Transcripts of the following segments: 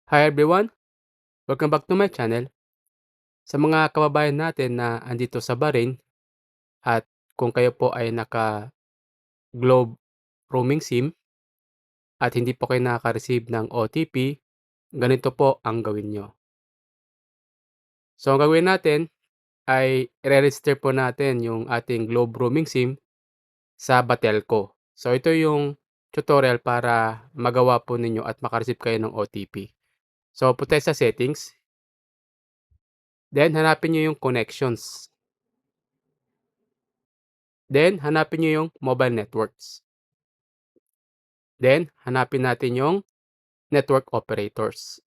Hi everyone! Welcome back to my channel. Sa mga kababayan natin na andito sa Bahrain at kung kayo po ay naka-Globe roaming SIM at hindi po kayo nakaka-receive ng OTP, ganito po ang gawin nyo. So ang gagawin natin ay i-register po natin yung ating Globe roaming SIM sa Batelco. So ito yung tutorial para magawa po ninyo at makareceive kayo ng OTP. So punta tayo sa settings, then hanapin nyo yung connections. Then, hanapin niyo yung mobile networks. Then, hanapin natin yung network operators.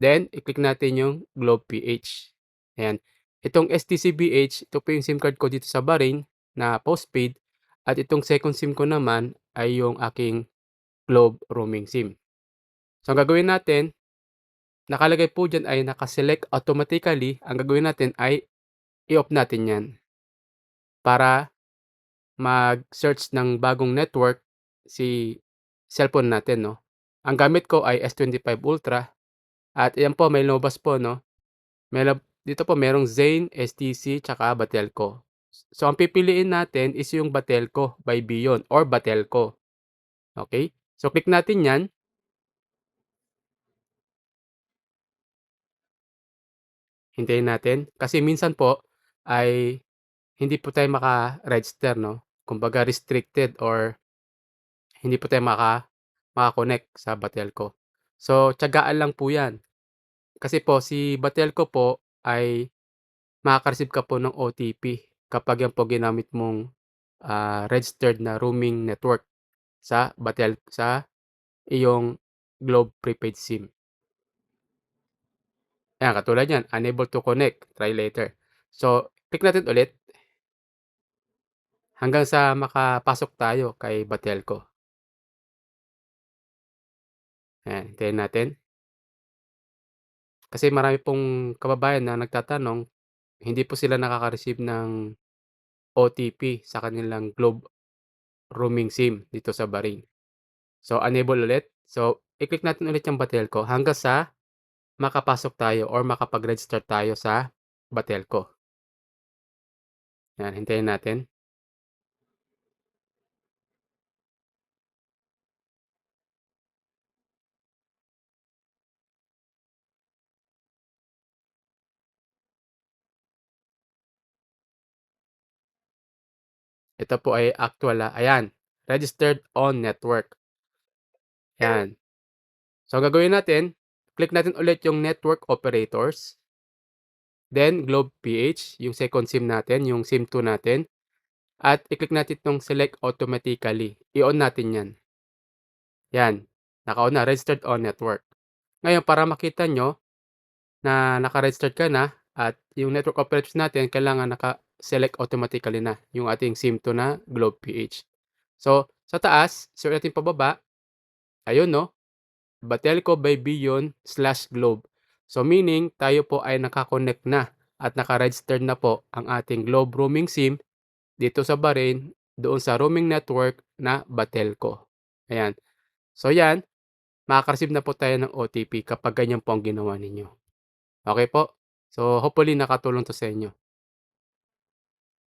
Then, i-click natin yung Globe PH. Ayan. Itong STCBH, ito po yung SIM card ko dito sa Bahrain na postpaid. At itong second SIM ko naman ay yung aking Globe roaming SIM. So, ang gagawin natin, nakalagay po dyan ay nakaselect automatically. Ang gagawin natin ay i-off natin yan para mag-search ng bagong network si cellphone natin 'no. Ang gamit ko ay S25 Ultra at ayan po may lumabas po 'no. Dito po merong Zain, STC, tsaka Batelco. So ang pipiliin natin is yung Batelco by Bion or Batelco, okey? So click natin 'yan, hintayin natin kasi minsan po ay hindi po tayo maka-register 'no. Kumbaga restricted or hindi po tayo maka-connect sa Batelco. So tiyagaan lang po 'yan. Kasi po si Batelco po ay makaka-receive ka po ng OTP kapag yan po ginamit mong, registered na roaming network sa iyong Globe prepaid SIM. Ayan, katulad niyan, unable to connect, try later. So, click natin ulit hanggang sa makapasok tayo kay Batelco. Ayan, hintayin natin. Kasi marami pong kababayan na nagtatanong, hindi po sila nakaka-receive ng OTP sa kanilang Globe roaming SIM dito sa Bahrain. So, unable ulit. So, i-click natin ulit yung Batelco hanggang sa makapasok tayo or makapag-register tayo sa Batelco. Yan, hintayin natin. Ito po ay actual, ayan, registered on network. Yan. So, ang gagawin natin, click natin ulit yung network operators, then Globe PH, yung second SIM natin, yung SIM 2 natin, at i-click natin itong select automatically. I-on natin yan. Yan, naka-on na, registered on network. Ngayon, para makita nyo na naka-registered ka na at yung network operators natin kailangan naka-select automatically na yung ating SIM2 na Globe PH. So, sa taas, swipe natin pababa, ayun 'no, Batelco by Bion/Globe. So, meaning tayo po ay naka-connect na at naka-registered na po ang ating Globe roaming SIM dito sa Bahrain doon sa roaming network na Batelco. Ayan. So 'yan, makaka-receive na po tayo ng OTP kapag ganyan po ang ginawa ninyo. Okey po. So, hopefully nakatulong 'to sa inyo.